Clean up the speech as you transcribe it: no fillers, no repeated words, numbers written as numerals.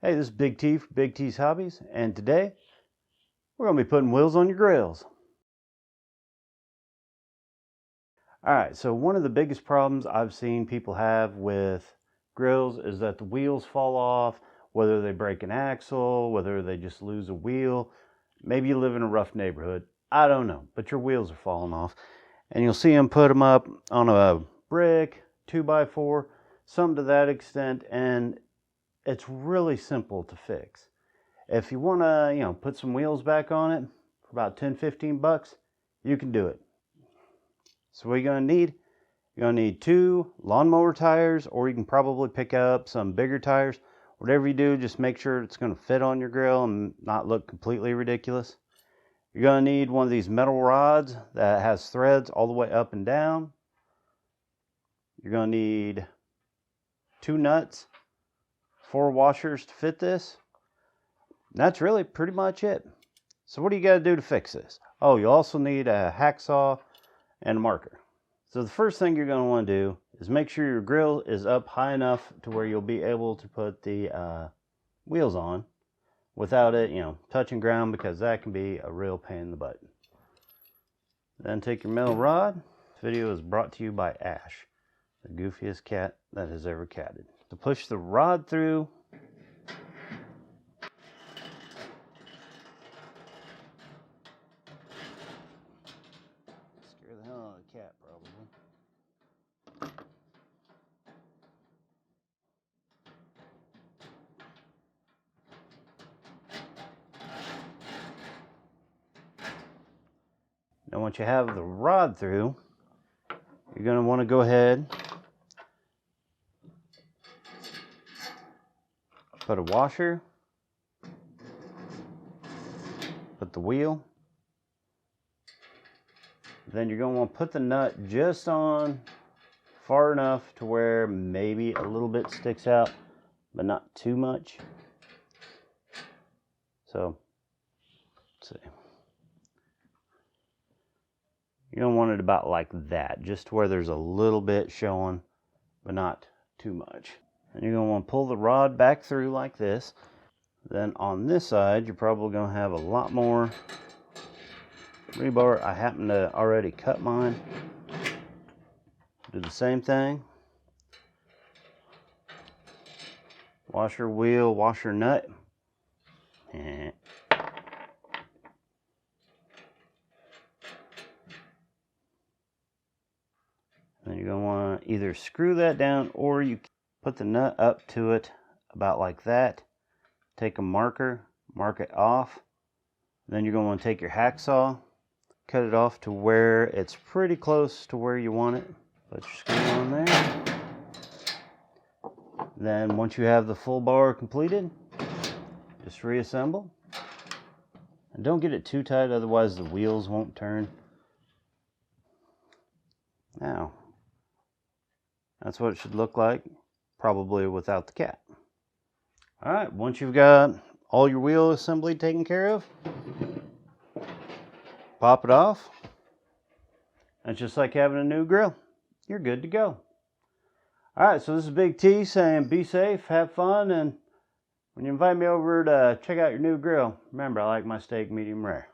Hey, this is Big T for Big T's Hobbies, and today we're going to be putting wheels on your grills. Alright, so one of the biggest problems I've seen people have with grills is that the wheels fall off, whether they break an axle, whether they just lose a wheel. Maybe you live in a rough neighborhood, I don't know, but your wheels are falling off. And you'll see them put them up on a brick, 2x4, something to that extent, and it's really simple to fix. If you want to, put some wheels back on it for about 10-15 bucks, you can do it. So what you're going to need, you're going to need 2 lawnmower tires, or you can probably pick up some bigger tires. Whatever you do, just make sure it's going to fit on your grill and not look completely ridiculous. You're going to need one of these metal rods that has threads all the way up and down. You're going to need 2 nuts, 4 washers to fit this. That's really pretty much it. So what do you got to do to fix this? Oh, you also need a hacksaw and a marker. So the first thing you're going to want to do is make sure your grill is up high enough to where you'll be able to put the wheels on without it, touching ground, because that can be a real pain in the butt. Then take your metal rod. This video is brought to you by Ash, the goofiest cat that has ever catted. To push the rod through, scare the hell out of the cat probably. Now once you have the rod through, you're going to want to go ahead, put a washer, put the wheel, then you're going to want to put the nut just on far enough to where maybe a little bit sticks out, but not too much. So, let's see. You're going to want it about like that, just where there's a little bit showing, but not too much. And you're going to want to pull the rod back through like this. Then on this side, you're probably going to have a lot more rebar. I happen to already cut mine. Do the same thing. Washer wheel, washer nut. And then you're going to want to either screw that down, or you put the nut up to it about like that. Take a marker, mark it off. Then you're going to want to take your hacksaw, cut it off to where it's pretty close to where you want it. Put your screw on there. Then once you have the full bar completed, just reassemble. And don't get it too tight, otherwise the wheels won't turn. Now, that's what it should look like, probably without the cat. Alright, once you've got all your wheel assembly taken care of, pop it off. It's just like having a new grill. You're good to go. Alright, so this is Big T saying be safe, have fun, and when you invite me over to check out your new grill, remember I like my steak medium rare.